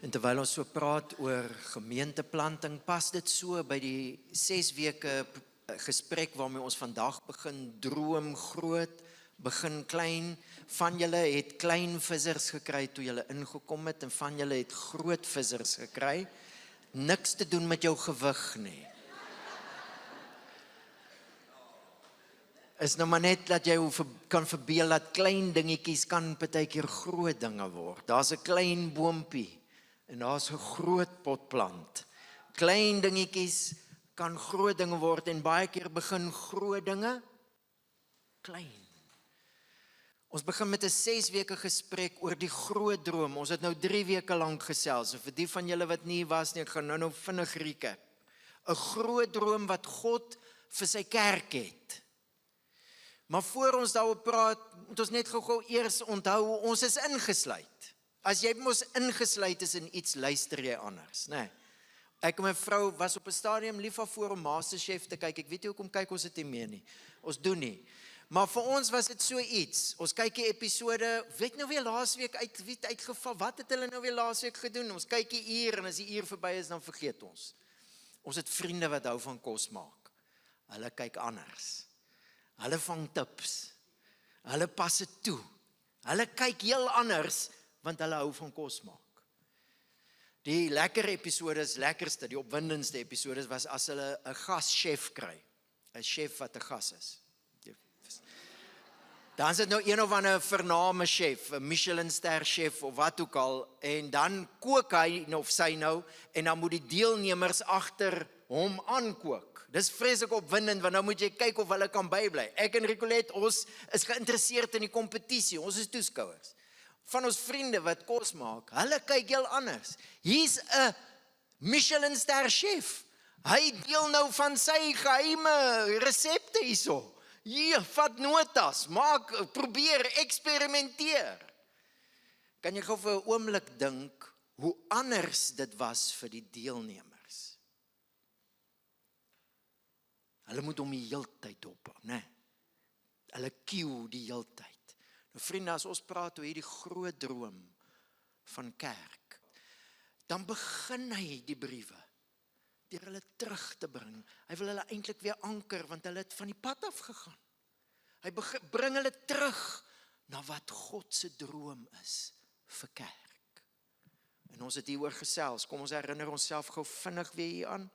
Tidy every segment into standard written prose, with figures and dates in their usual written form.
En terwyl ons so praat oor gemeenteplanting, pas dit so by die 6 weke gesprek waarmee ons vandag begin. Droom groot, begin klein. Van julle het klein vissers gekry toe julle ingekom het en van julle het groot vissers gekry. Niks te doen met jou gewig nie. Is nou maar net dat jy kan verbeel dat klein dingetjies kan partykeer groot dinge word. Daar's 'n klein boompie en daar's 'n groot potplant. Klein dingetjies kan groot dinge word en baie keer begin groot dinge klein. Ons begin met 'n 6 weke gesprek oor die groot droom. Ons het nou 3 weke lank gesels. En vir die van julle wat nie was nie, ek gaan nou vinnig recap. 'n Groot droom wat God vir sy kerk het. Maar voor ons daaroor praat, moet ons net gou eers onthou, ons is ingesluit. As jy mos ingesluit is in iets, luister jy anders, né? Ek en my vrou was op 'n stadium lief voor om MasterChef te kyk. Ek weet nie hoekom kyk ons dit nie meer nie. Ons doen nie. Maar vir ons was dit so iets. Ons kyk die episode, weet nou weer laasweek uitgeval. Wat het hulle nou weer laasweek gedoen? Ons kyk die uur en as die uur verby is, dan vergeet ons. Ons het vriende wat hou van kos maak. Hulle kyk anders. Hulle vang tips. Hulle pas dit toe. Hulle kyk heel anders, want hulle hou van kos maak. Die lekker episodes, lekkerste, die opwindendste episodes was as hulle 'n gaschef kry. 'n Chef wat 'n gas is. Dan is dit nou een of ander vername chef, 'n Michelin-ster chef of wat ook al, en dan kook hy of sy nou, en dan moet die deelnemers agter hom aankook. Dis vreeslik opwindend, want nou moet jy kyk of hulle kan bybly. Ek en Ricolette, ons is geïnteresseerd in die kompetisie, ons is toeskouers. Van ons vriende wat kos maak, hulle kyk heel anders. Hier's 'n Michelin-ster chef. Hy deel nou van sy geheime resepte hierso. Hier, vat notas, maak, probeer, eksperimenteer. Kan jy gou vir 'n oomblik dink hoe anders dit was vir die deelnemers? Hulle moet hom die heeltyd dophou, né? Hulle cue die heeltyd. Nou vriende, as ons praat oor hierdie groot droom van kerk, dan begin hy die briewe deur hulle terug te bring. Hy wil hulle eintlik weer anker, want hulle het van die pad af gegaan. Hy bring hulle terug na wat God se droom is vir kerk. En ons het hieroor gesels. Kom ons herinner onsself gou vinnig weer hieraan.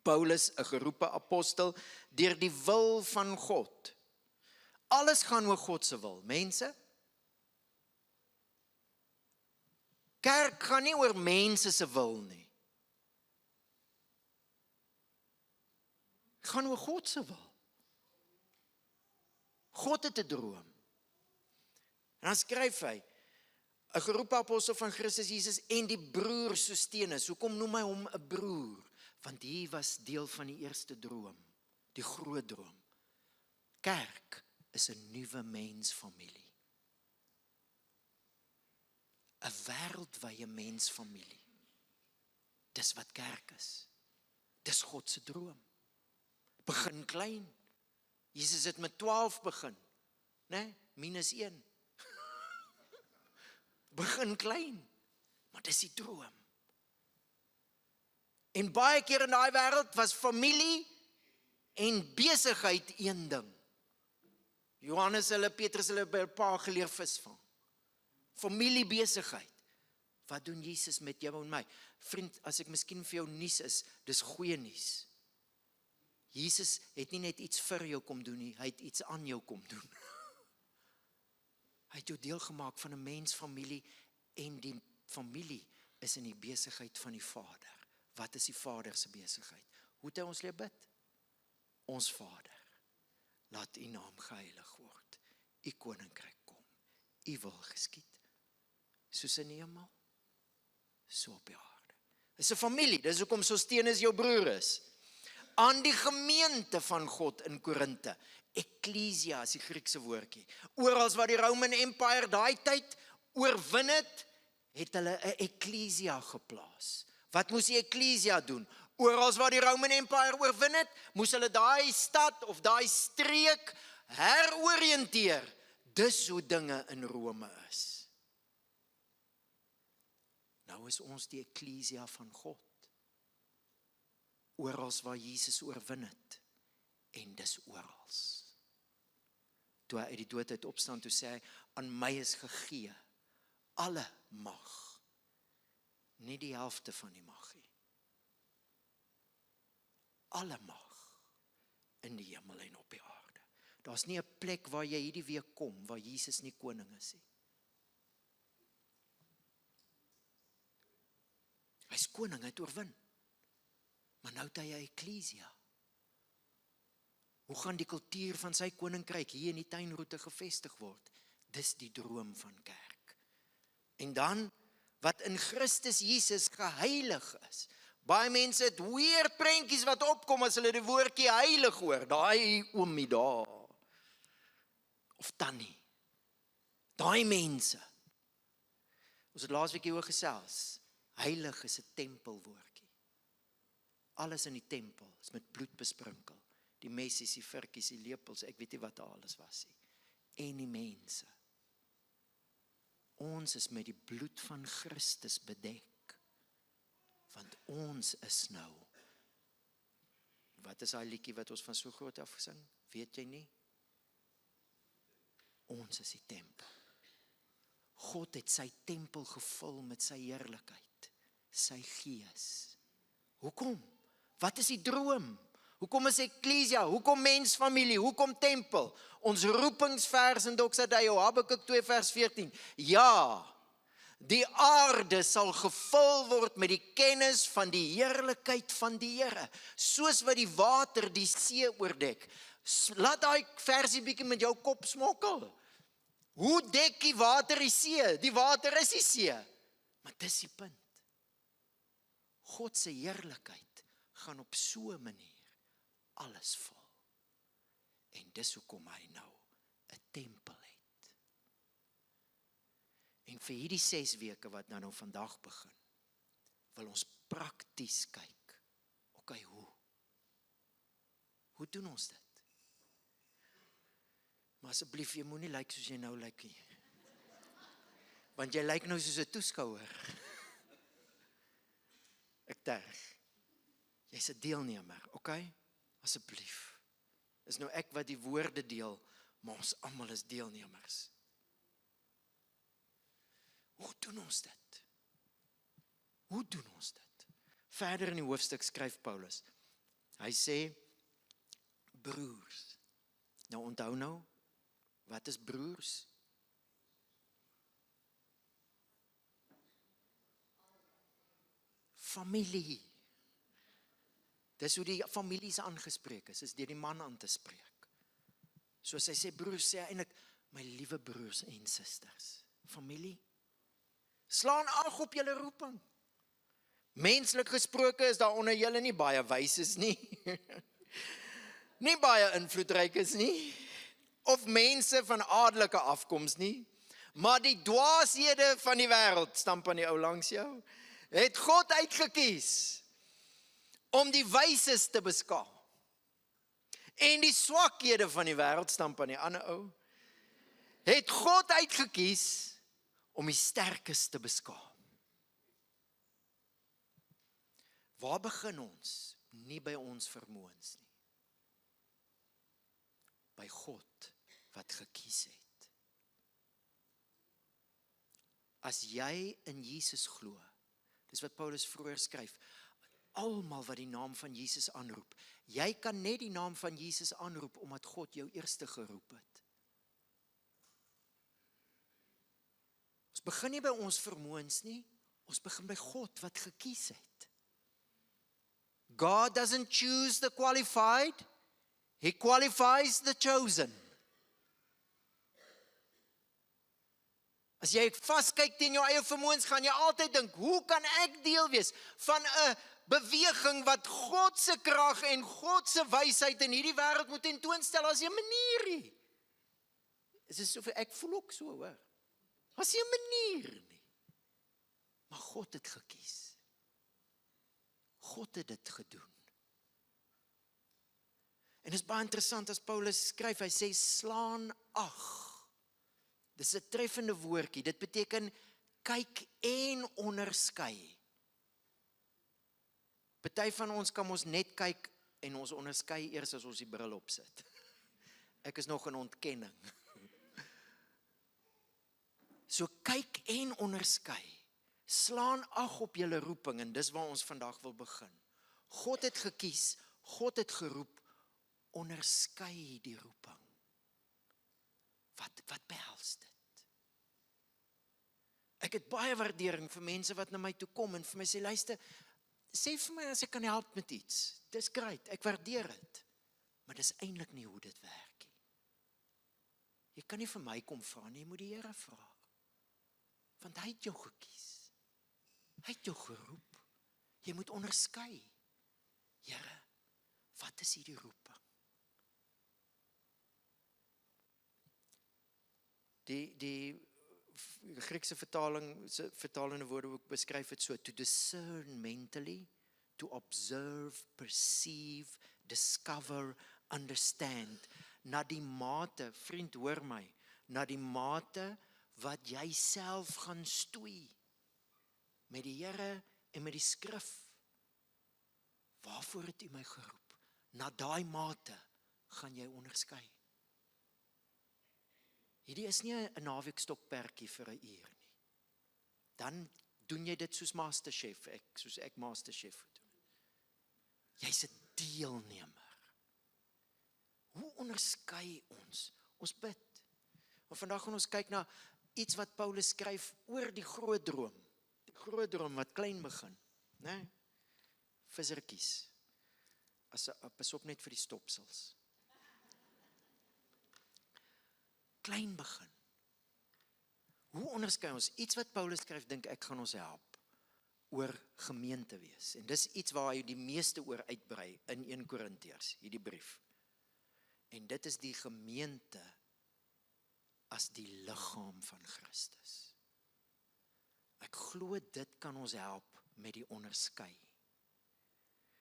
Paulus, 'n geroepe apostel, deur die wil van God. Alles gaan oor God se wil, mense. Kerk gaan nie oor mense se wil nie. Het gaan oor God se wil. God het 'n droom. En dan skryf hy, 'n geroepe apostel van Christus Jesus en die broer Sostenus. Hoekom noem hy hom 'n broer? Want hy was deel van die eerste droom, die groot droom. Kerk is 'n nuwe mensfamilie. 'n Wêreldwye mensfamilie. Dis wat kerk is. Dis God se droom. Begin klein. Jesus het met 12 begin, né? -1. Begin klein, maar dis die droom. En baie keer in daai wêreld was familie en besigheid een ding. Petrus hulle by 'n paar geleer visvang. Familie, besigheid. Wat doen Jesus met jou en my? Vriend, as ek miskien vir jou nuus is, dis goeie nuus. Jesus het nie net iets vir jou kom doen nie, hy het iets aan jou kom doen. Hy het jou deel gemaak van 'n mensfamilie en die familie is in die besigheid van die Vader. Wat is die Vader se besigheid? Hoe het hy ons leer bid? Ons Vader, laat u naam geheilig word. U koninkryk kom. U wil geskied. Soos in die hemel, so op die aarde. Dis 'n familie, dis hoekom Sostenus jou broer is. Aan die gemeente van God in Korinthe. Ecclesia is die Griekse woordjie. Oral waar die Roman Empire daai tyd oorwin het, het hulle 'n ecclesia geplaas. Wat moes die ecclesia doen? Oral waar die Roman Empire oorwin het, moes hulle daai stad of daai streek heroriënteer. Dis hoe dinge in Rome is. Nou is ons die eklesia van God. Orals waar Jesus oorwin het. En dis orals. Toe hy uit die dood uit opstaan, toe sê hy, aan my is gegee, alle mag. Nie die helfte van die mag nie. Alle mag in die hemel en op die aarde. Daar's nie 'n plek waar jy hierdie week kom, waar Jesus nie koning is nie. Hy's koning, hy het oorwin. Maar nou het hy 'n eklesia. Hoe gaan die kultuur van sy koninkryk hier in die tuinroete gevestig word? Dis die droom van kerk. En dan, wat in Christus Jesus geheilig is. Baie mense het weird prentjies wat opkom as hulle die woordjie heilig hoor. Daai oomie daar. Of tannie. Daai mense. Ons het laasweek hieroor gesels. Heilig is 'n tempelwoordjie. Alles in die tempel is met bloed besprinkel. Die messies, die virkies, die lepels, ek weet nie wat daar alles was nie. En die mense. Ons is met die bloed van Christus bedek. Want ons is nou. Wat is daai liedjie wat ons van so groot af gesing? Weet jy nie? Ons is die tempel. God het sy tempel gevul met sy heerlikheid, sy gees. Hoekom? Wat is die droom? Hoekom is eklesia? Hoekom mensfamilie? Hoekom tempel? Ons roepingsvers in Doxadayo, Habakuk 2 vers 14. Ja, die aarde sal gevul word met die kennis van die heerlikheid van die Here, soos wat die water die see oordek. Laat daai versie bietjie met jou kop smokkel. Hoe dek die water die see? Die water is die see. Maar dis die punt. God se heerlikheid gaan op so 'n manier alles vol. En dis hoekom hy nou 'n tempel het. En vir hierdie 6 weke wat nou vandag begin, wil ons prakties kyk. Okay, hoe doen ons dit? Maar asseblief, jy moenie lyk soos jy nou lyk nie. Want jy lyk nou soos 'n toeskouer. Ek terg. Jy's 'n deelnemer, okay? Asseblief. Is nou ek wat die woorde deel, maar ons almal is deelnemers. Hoe doen ons dit? Hoe doen ons dit? Verder in die hoofstuk skryf Paulus. Hy sê, broers. Nou onthou nou, wat is broers? Familie. Dis hoe die families aangespreek is deur die man aan te spreek. Soos hy sê, broers, sê hy eintlik, my liewe broers en susters. Familie. Slaan ag op julle roeping. Menslik gesproke is daar onder julle nie baie wyses nie. Nie baie invloedrykes nie. Of mense van adelike afkoms nie. Maar die dwaashede van die wêreld, stamp aan die ou langs jou, het God uitgekies om die wyses te beskaam. En die swakhede van die wêreld, stamp aan die ander ou, het God uitgekies om die sterkes te beskaam. Waar begin ons? Nie by ons vermoëns nie. By God wat gekies het. As jy in Jesus glo, dis wat Paulus vroeër skryf, almal wat die naam van Jesus aanroep, jy kan net die naam van Jesus aanroep, omdat God jou eerste geroep het. Ons begin nie by ons vermoëns nie, ons begin by God wat gekies het. God doesn't choose the qualified, He qualifies the chosen. As jy vaskyk teen jou eie vermoëns, gaan jy altyd dink, hoe kan ek deel wees van 'n beweging wat God se krag en God se wysheid in hierdie wêreld moet tentoonstel as 'n manier nie. Dit is so ek voel ook so, hoor. As 'n manier nie. Maar God het gekies. God het dit gedoen. En dit is baie interessant as Paulus skryf, hy sê slaan ag. Dis 'n treffende woordjie. Dit beteken kyk en onderskei. Party van ons kan ons net kyk en ons onderskei eers as ons die bril opsit. Ek is nog in ontkenning. So kyk en onderskei. Slaan ag op julle roeping en dis waar ons vandag wil begin. God het gekies, God het geroep, onderskei die roeping. Wat behels dit? Ek het baie waardering vir mense wat na my toe kom en vir my sê, luister, sê vir my as ek kan help met iets. Dis great, ek waardeer dit. Maar dis eintlik nie hoe dit werk nie. Jy kan nie vir my kom vra nie, jy moet die Here vra. Want hy het jou gekies. Hy het jou geroep. Jy moet onderskei. Here, wat is hierdie roeping? Die Griekse vertalende woordeboek beskryf dit so, to discern mentally, to observe, perceive, discover, understand, na die mate, vriend hoor my, na die mate wat jy self gaan stoei, met die Here en met die skrif. Waarvoor het U my geroep? Na daai mate gaan jy onderskei. Hierdie is nie 'n naweekstokperdjie vir 'n uur nie. Dan doen jy dit soos Masterchef, soos ek Masterchef doen. Jy's 'n deelnemer. Hoe onderskei ons? Ons bid. Maar vandag gaan ons kyk na iets wat Paulus skryf oor die groot droom. Die groot droom wat klein begin, né? Vissertjies. Pas op net vir die stopsels. Klein begin. Hoe onderskei ons? Iets wat Paulus skryf, dink ek gaan ons help oor gemeente wees. En dis iets waar hy die meeste oor uitbrei in 1 Korintiërs, hierdie brief. En dit is die gemeente as die liggaam van Christus. Ek glo dit kan ons help met die onderskei.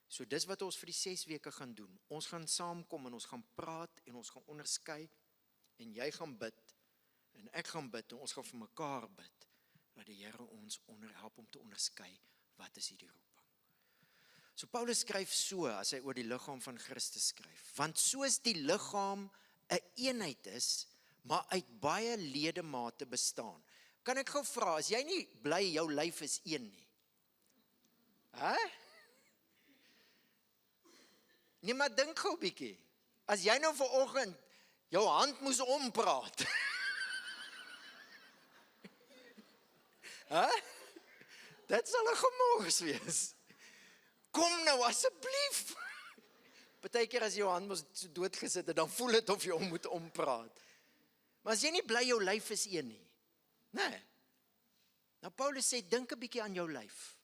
So dis wat ons vir die 6 weke gaan doen. Ons gaan saamkom en ons gaan praat en ons gaan onderskei en jy gaan bid en ek gaan bid en ons gaan vir mekaar bid dat die Here ons help om te onderskei wat is hierdie roeping. So Paulus skryf so as hy oor die liggaam van Christus skryf. Want soos die liggaam 'n eenheid is, maar uit baie ledemate bestaan. Kan ek gou vra, as jy nie bly jou lyf is een nie? Nee, maar dink gou 'n bietjie. As jy nou vanoggend jou hand moes ompraat. Dit sal 'n gemors wees. Kom nou asseblief. Partykeer as jy jou hand moes doodgesit het, dan voel dit of jy moet ompraat. Maar as jy nie bly jou lyf is een nie. Nee. Nou Paulus sê, dink 'n bietjie aan jou lyf.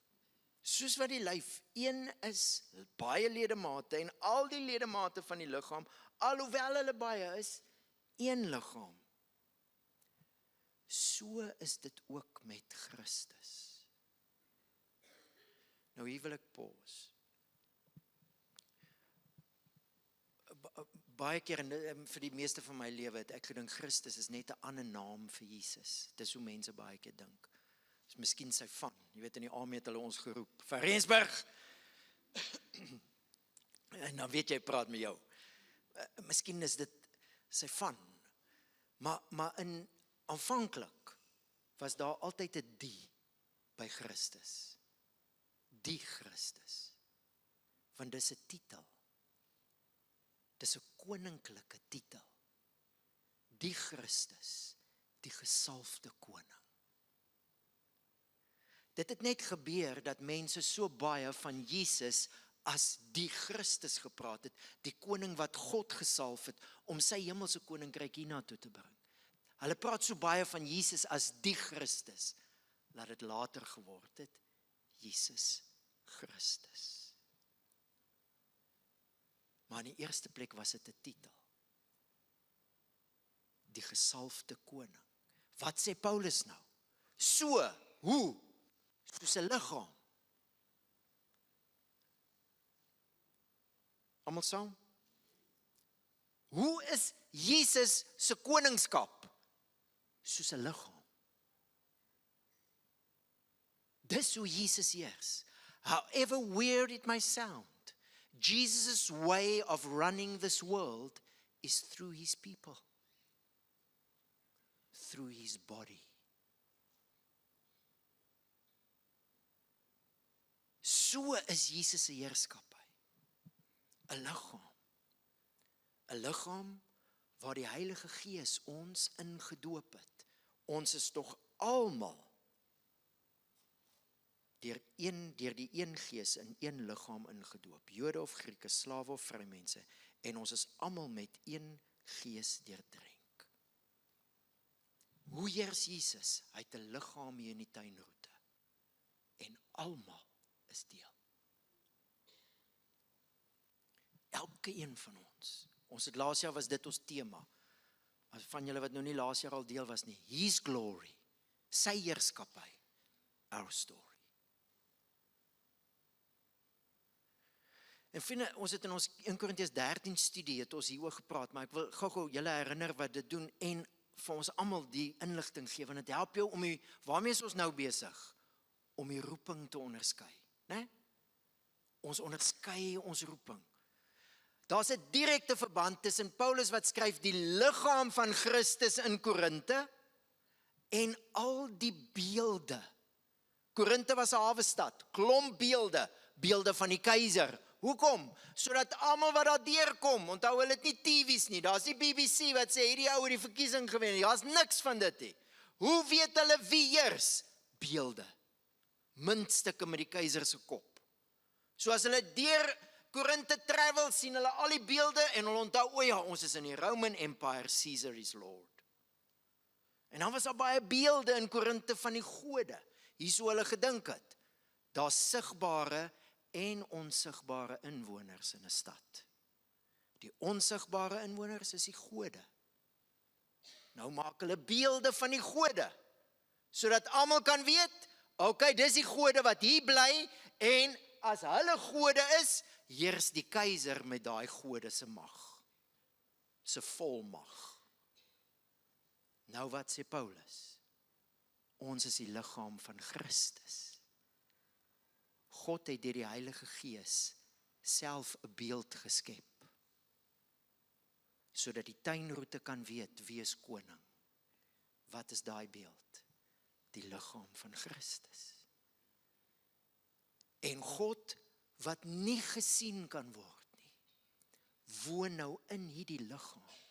Soos wat die lyf een is, baie ledemate en al die ledemate van die liggaam, alhoewel hulle baie is, een liggaam. So is dit ook met Christus. Nou hier wil ek pause. Baie keer en vir die meeste van my lewe het ek gedink Christus is net 'n ander naam vir Jesus. Dis hoe mense baie keer dink. Dis miskien sy van. Jy weet in die army het hulle ons geroep van Rensburg. En dan weet jy praat met jou. Miskien is dit sy van. Maar in aanvanklik was daar altyd 'n die by Christus. Die Christus. Want dis 'n titel. Dis 'n koninklike titel. Die Christus, die gesalfde koning. Dit het net gebeur dat mense so baie van Jesus as die Christus gepraat het, die koning wat God gesalf het om sy hemelse koninkryk hiernatoe te bring. Hulle praat so baie van Jesus as die Christus, dat dit later geword het, Jesus Christus. Maar in die eerste plek was dit 'n titel. Die gesalfde koning. Wat sê Paulus nou? So, hoe? Soos 'n liggaam. Almal saam? Hoe is Jesus se koningskap? Soos 'n liggaam. Dis hoe Jesus heers. However weird it may sound, Jesus' way of running this world is through his people, through his body. So is Jesus se heerskappy. 'n liggaam. 'n liggaam waar die Heilige Gees ons ingedoop het. Ons is tog almal deur die een Gees in een liggaam ingedoop. Jode of Grieke, slawe of vrymense, en ons is almal met een Gees deurdrink. Hoe heers Jesus? Hy het 'n liggaam hier in die tuinroete. En almal is deel. Elke een van ons. Ons het laas jaar was dit ons tema. As van julle wat nou nie laas jaar al deel was nie. His glory. Sy heerskappy. Our story. En vriende, ons het in ons 1 Korintiërs 13 studie het ons hieroor gepraat, maar ek wil gou julle herinner wat dit doen en vir ons almal die inligting gee, want dit help jou om waarmee is ons nou besig? Om die roeping te onderskei, né? Ons onderskei ons roeping. Daar's 'n direkte verband tussen Paulus wat skryf die liggaam van Christus in Korinte en al die beelde. Korinte was 'n hawe stad, klomp beelde van die keiser. Hoekom? Sodat almal wat daar deurkom, onthou hulle het nie TV's nie, daar's die BBC wat sê hierdie ou het die verkiesing gewen, daar's niks van dit nie. Hoe weet hulle wie heers? Beelde. Muntstukke met die keiser se kop. So as hulle deur Korinte travel, sien hulle al die beelde en hulle onthou, o ja, ons is in die Roman Empire, Caesar is Lord. En dan was daar baie beelde in Korinte van die gode, hierso hulle gedink het. Daar's sigbare en onsigbare inwoners in 'n stad. Die onsigbare inwoners is die gode. Nou maak hulle beelde van die gode, sodat almal kan weet, okay, dis die gode wat hier bly, en as hulle gode is, heers die keiser met daai gode se mag, se volmag. Nou wat sê Paulus? Ons is die liggaam van Christus. God het deur die Heilige Gees self 'n beeld geskep, sodat die tuinroete kan weet wie is koning. Wat is daai beeld? Die liggaam van Christus. En God, wat nie gesien kan word nie, woon nou in hierdie liggaam.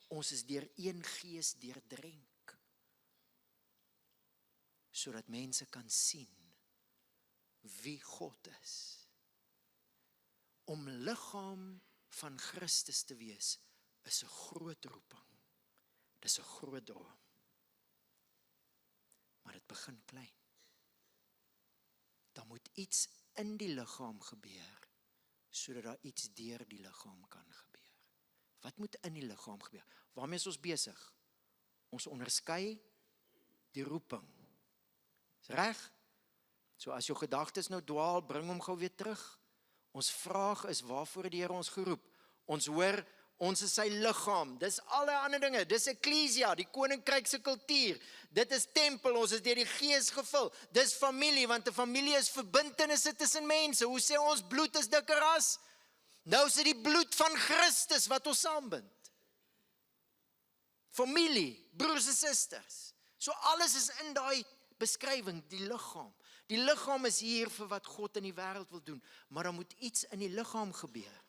Ons is deur een Gees deurdrenk, sodat mense kan sien wie God is. Om liggaam van Christus te wees, is 'n groot roeping. Dis 'n groot droom. Maar dit begin klein. Dan moet iets in die liggaam gebeur, sodat daar iets deur die liggaam kan gebeur. Wat moet in die liggaam gebeur? Waarmee is ons besig? Ons onderskei die roeping. Is reg? So as jou gedagtes nou dwaal, bring hom gou weer terug. Ons vraag is, waarvoor het die Here ons geroep? Ons hoor, ons is sy liggaam. Dis alle ander dinge. Dis eklesia, die koninkryk se kultuur. Dit is tempel, ons is deur die Gees gevul. Dis familie, want 'n familie is verbintenisse tussen mense. Hoe sê ons bloed is dikker as? Nou is dit die bloed van Christus wat ons saambind. Familie, broers en susters. So alles is in daai beskrywing, die liggaam. Die liggaam is hier vir wat God in die wêreld wil doen, maar dan moet iets in die liggaam gebeur.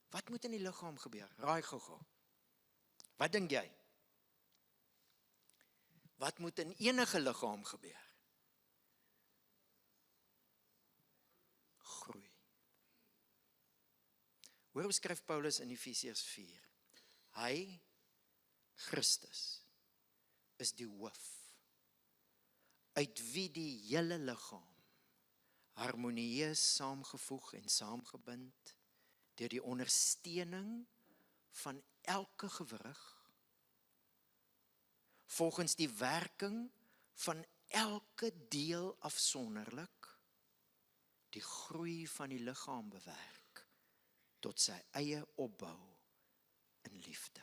Wat moet in die liggaam gebeur? Raai gou. Wat dink jy? Wat moet in enige liggaam gebeur? Groei. Hoe skryf Paulus in Efesiërs 4? Hy, Christus, is die hoof, uit wie die hele liggaam harmonieus saamgevoeg en saamgebind deur die ondersteuning van elke gewrig, volgens die werking van elke deel afsonderlik, die groei van die liggaam bewerk tot sy eie opbou in liefde.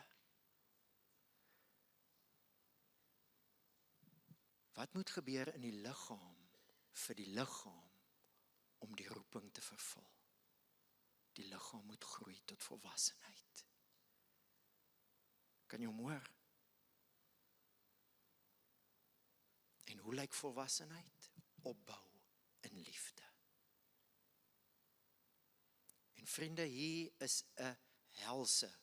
Wat moet gebeur in die liggaam vir die liggaam om die roeping te vervul. Die liggaam moet groei tot volwassenheid. Kan jy hom hoor? En hoe lyk volwassenheid? Opbou in liefde. En vriende, hier is 'n helse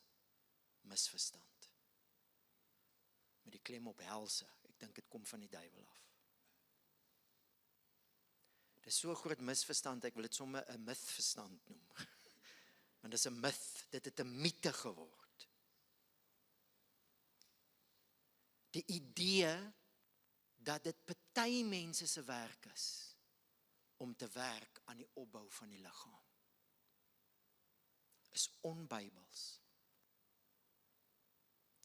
misverstand. Met die klem op helse, ek dink dit kom van die duiwel af. Dit is so 'n groot misverstand, ek wil dit sommer 'n mythverstand noem. Want dit is 'n myth, dit het 'n mite geword. Die idee dat dit party mense se werk is om te werk aan die opbou van die liggaam, is onbybels.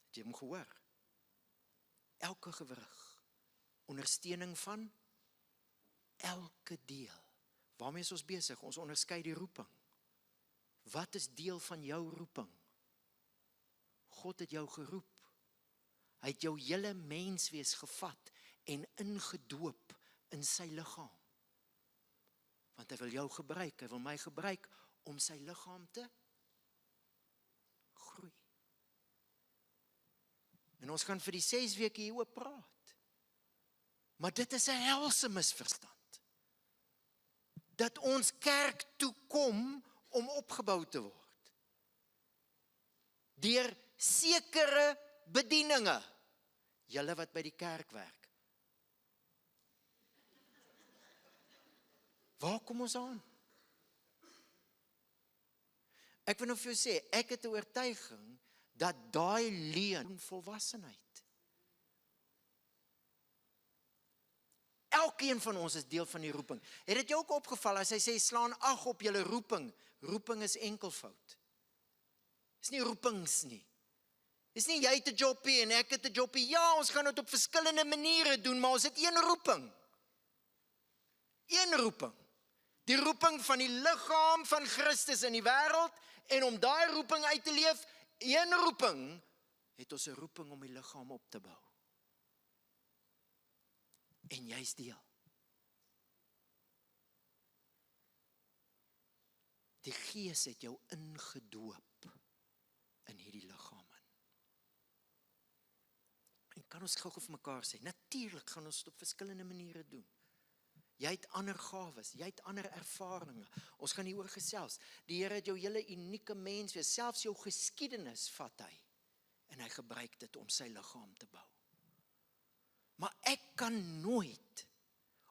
Het jy hom gehoor? Elke gewrig, ondersteuning van elke deel. Waarmee is ons besig? Ons onderskei die roeping. Wat is deel van jou roeping? God het jou geroep. Hy het jou hele menswees gevat en ingedoop in sy liggaam. Want hy wil jou gebruik, hy wil my gebruik om sy liggaam te groei. En ons gaan vir die 6 weke hieroor praat. Maar dit is 'n helse misverstand. Dat ons kerk toe kom om opgebou te word. Deur sekere bedieninge. Julle wat by die kerk werk. Waar kom ons aan? Ek wil nou vir jou sê, ek het 'n oortuiging dat daai leuen volwassenheid. Elkeen van ons is deel van die roeping. Het dit jou ook opgeval as hy sê, slaan ag op julle roeping? Roeping is enkelvoud. Dis nie roepings nie. Dis nie jy het 'n jobbie en ek het 'n jobbie. Ja, ons gaan dit op verskillende maniere doen, maar ons het een roeping. Een roeping. Die roeping van die liggaam van Christus in die wêreld, en om daai roeping uit te leef, een roeping, het ons 'n roeping om die liggaam op te bou. En jy's deel. Die Gees het jou ingedoop in hierdie liggaam in. En kan ons gou vir mekaar sê, natuurlik gaan ons dit op verskillende maniere doen. Jy het ander gawes, jy het ander ervarings. Ons gaan hieroor gesels. Die Here het jou hele unieke mens wees, selfs jou geskiedenis vat hy. En hy gebruik dit om sy liggaam te bou. Maar ek kan nooit,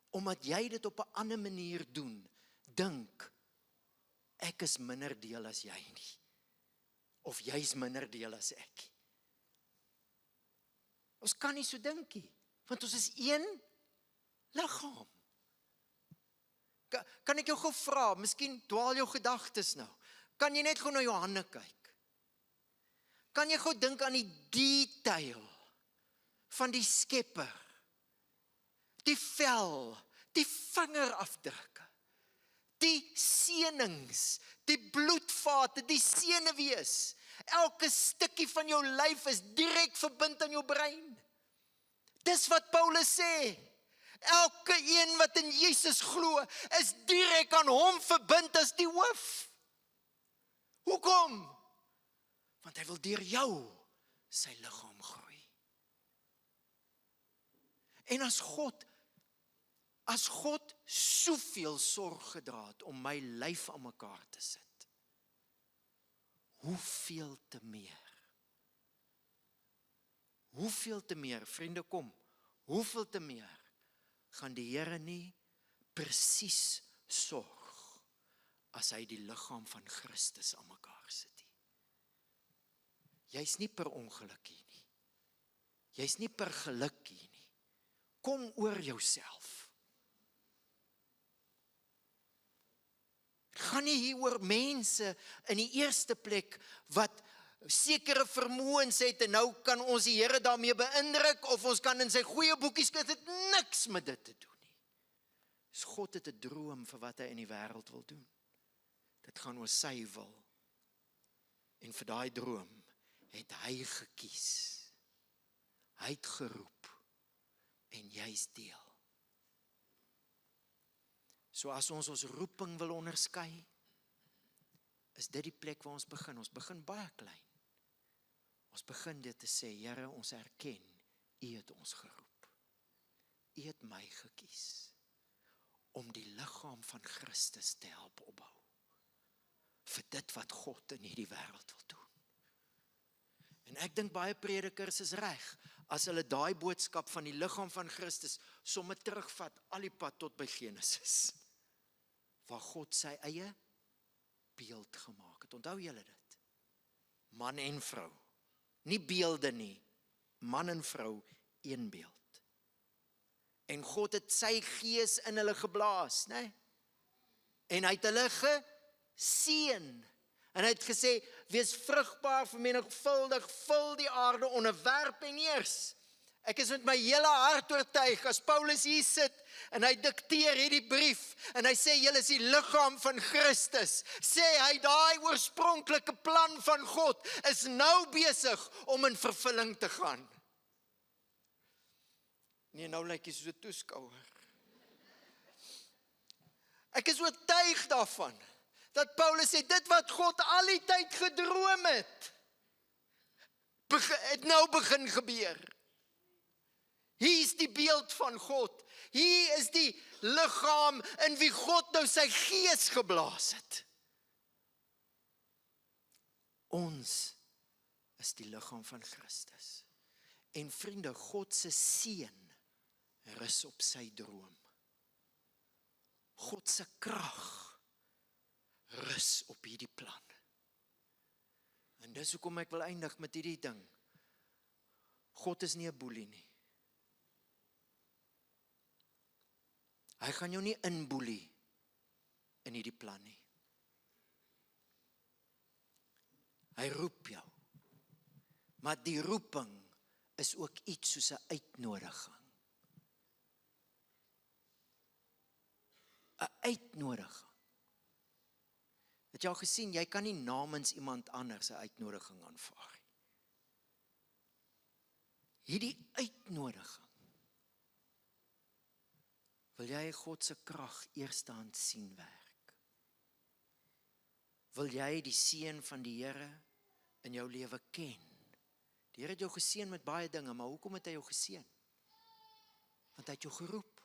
omdat jy dit op 'n ander manier doen, dink, ek is minder deel as jy nie. Of jy is minder deel as ek. Ons kan nie so dink nie, want ons is een liggaam. Kan ek jou gou vra, miskien dwaal jou gedagtes nou. Kan jy net gou na jou hande kyk? Kan jy gou dink aan die detail van die Skepper? Die vel, die vingerafdrukke, die seënings, die bloedvate, die senuwees. Elke stukkie van jou lyf is direk verbind aan jou brein. Dis wat Paulus sê. Elke een wat in Jesus glo, is direk aan hom verbind as die hoof. Hoekom? Want hy wil deur jou sy liggaam groei. En as God soveel sorg gedra het om my lyf aan mekaar te sit, hoeveel te meer? Hoeveel te meer, vriende, kom, hoeveel te meer gaan die Here nie presies sorg as hy die liggaam van Christus aan mekaar sit nie. Jy's nie per ongeluk hier nie. Jy's nie per geluk hier nie. Kom oor jouself. Het gaan nie hier oor mense in die eerste plek wat sekere vermoëns het en nou kan ons die Here daarmee beïndruk of ons kan in sy goeie boekies kyk, dit het niks met dit te doen nie. Dus God het 'n droom vir wat hy in die wêreld wil doen. Dit gaan oor sy wil. En vir daai droom het hy gekies. Hy het geroep en jy's deel. So as ons roeping wil onderskei, is dit die plek waar ons begin. Ons begin baie klein. Ons begin dit te sê, Here, ons erken, U het ons geroep. U het my gekies om die liggaam van Christus te help opbou. Vir dit wat God in hierdie wêreld wil doen. En ek dink baie predikers is reg, as hulle daai boodskap van die liggaam van Christus sommer terugvat al die pad tot by Genesis, waar God sy eie beeld gemaak het. Onthou julle dit? Man en vrou. Nie beelde nie, man en vrou, een beeld. En God het sy gees in hulle geblaas, né? En hy het hulle geseën. En hy het gesê, wees vrugbaar, vermenigvuldig, vul die aarde, onderwerp en heers. Ek is met my hele hart oortuig, as Paulus hier sit, en hy dikteer hierdie brief, en hy sê, julle is die liggaam van Christus, sê hy, daai oorspronklike plan van God, is nou besig om in vervulling te gaan. Nee, nou lyk jy soos 'n toeskouer. Ek is oortuig daarvan, dat Paulus sê, dit wat God al die tyd gedroom het, het nou begin gebeur. Hier is die beeld van God. Hier is die liggaam in wie God nou sy gees geblaas het. Ons is die liggaam van Christus. En vriende, God se seën rus op sy droom. God se krag rus op hierdie plan. En dis hoekom ek wil eindig met hierdie ding. God is nie 'n boelie nie. Hy gaan jou nie inboelie in hierdie plan nie. Hy roep jou. Maar die roeping is ook iets soos 'n uitnodiging. 'n Uitnodiging. Het jy al gesien, jy kan nie namens iemand anders 'n uitnodiging aanvaar nie. Hierdie uitnodiging. Wil jy God se krag eerstehand sien werk? Wil jy die seën van die Here in jou lewe ken? Die Here het jou geseën met baie dinge, maar hoekom het hy jou geseën? Want hy het jou geroep.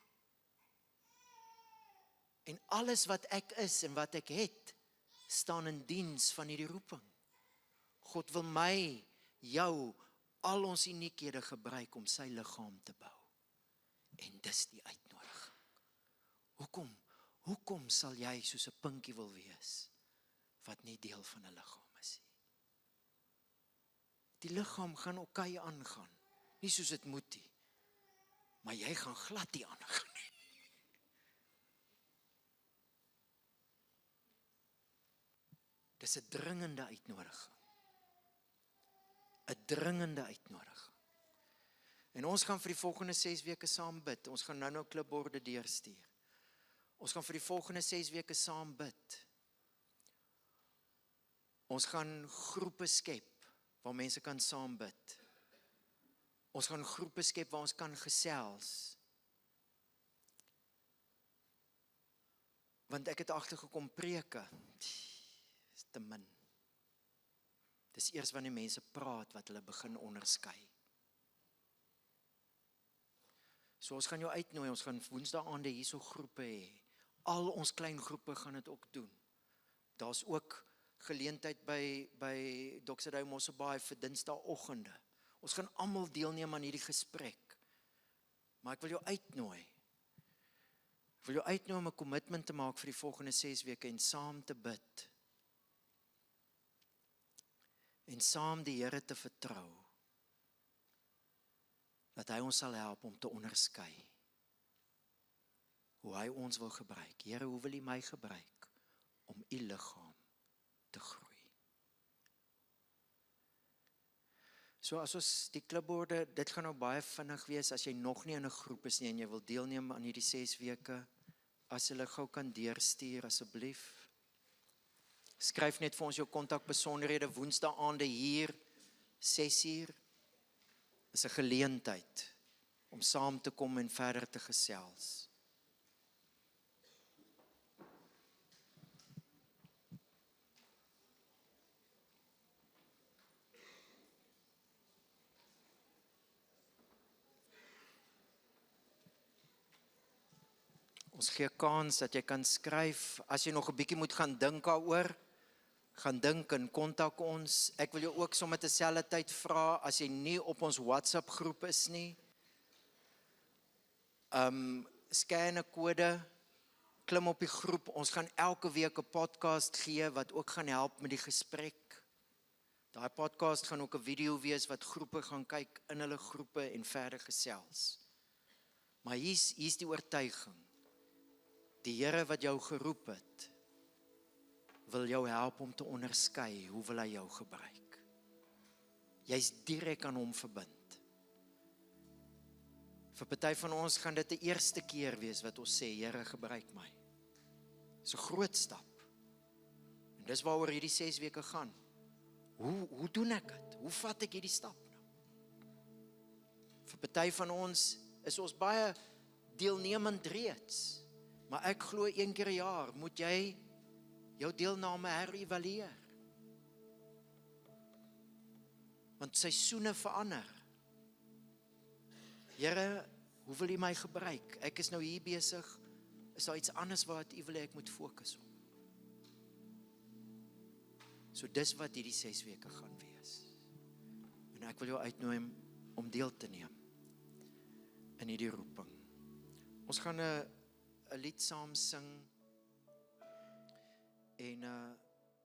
En alles wat ek is en wat ek het, staan in diens van hierdie roeping. God wil my, jou, al ons uniekhede gebruik om sy liggaam te bou. En dis die uitnodiging. Hoekom sal jy soos 'n pinkie wil wees, wat nie deel van 'n liggaam is nie? Die liggaam gaan oké aangaan, nie soos dit moet nie, maar jy gaan glad nie aangaan nie. Dis 'n dringende uitnodiging. 'n Dringende uitnodiging. En ons gaan vir die volgende 6 weke saam bid. Ons gaan nou klipborde deurstuur. Ons gaan vir die volgende 6 weke saam bid. Ons gaan groepe skep waar mense kan saam bid. Ons gaan groepe skep waar ons kan gesels. Want ek het agtergekom preke is te min. Dis eers wanneer mense praat wat hulle begin onderskei. So ons gaan jou uitnooi, ons gaan Woensdae aande hierso groepe hê. Al ons klein groepe gaan dit ook doen. Daar's ook geleentheid by Doxadou Mosselbaai vir Dinsdagoggende. Ons gaan almal deelneem aan hierdie gesprek. Maar ek wil jou uitnooi. Ek wil jou uitnooi om 'n kommitment te maak vir die volgende 6 weke en saam te bid. En saam die Here te vertrou. Dat hy ons sal help om te onderskei. Hoe hy ons wil gebruik. Here, hoe wil U my gebruik om U liggaam te groei? So as ons die klipborde, dit gaan nou baie vinnig wees as jy nog nie in 'n groep is nie en jy wil deelneem aan hierdie 6 weke, as hulle gou kan deurstuur asseblief. Skryf net vir ons jou kontakbesonderhede. Woensdae aande hier 6:00 is 'n geleentheid om saam te kom en verder te gesels. Ons gee kans dat jy kan skryf. As jy nog 'n bietjie moet gaan dink daaroor, gaan dink en kontak ons. Ek wil jou ook sommer terselfdertyd vra, as jy nie op ons WhatsApp groep is nie, scan 'n kode, klim op die groep. Ons gaan elke week 'n podcast gee wat ook gaan help met die gesprek. Daai podcast gaan ook 'n video wees wat groepe gaan kyk in hulle groepe en verder gesels. Maar hier's die oortuiging. Die Here wat jou geroep het, wil jou help om te onderskei hoe wil hy jou gebruik. Jy's direk aan hom verbind. Vir party van ons gaan dit die eerste keer wees wat ons sê, Here, gebruik my. Dis 'n groot stap. En dis waaroor hierdie 6 weke gaan. Hoe doen ek dit? Hoe vat ek hierdie stap nou? Vir party van ons is ons baie deelnemend reeds. Maar ek glo 1 keer 'n jaar moet jy jou deelname herëvalueer. Want seisoene verander. Here, hoe wil U my gebruik? Ek is nou hier besig. Is daar iets anders wat U wil hê ek moet fokus op? So dis wat hierdie 6 weke gaan wees. En ek wil jou uitnooi om deel te neem in hierdie roeping. Ons gaan 'n lied saam sing. En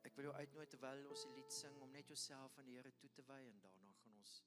ek wil jou uitnooi terwyl ons die lied sing om net jouself aan die Here toe te wy en daarna gaan ons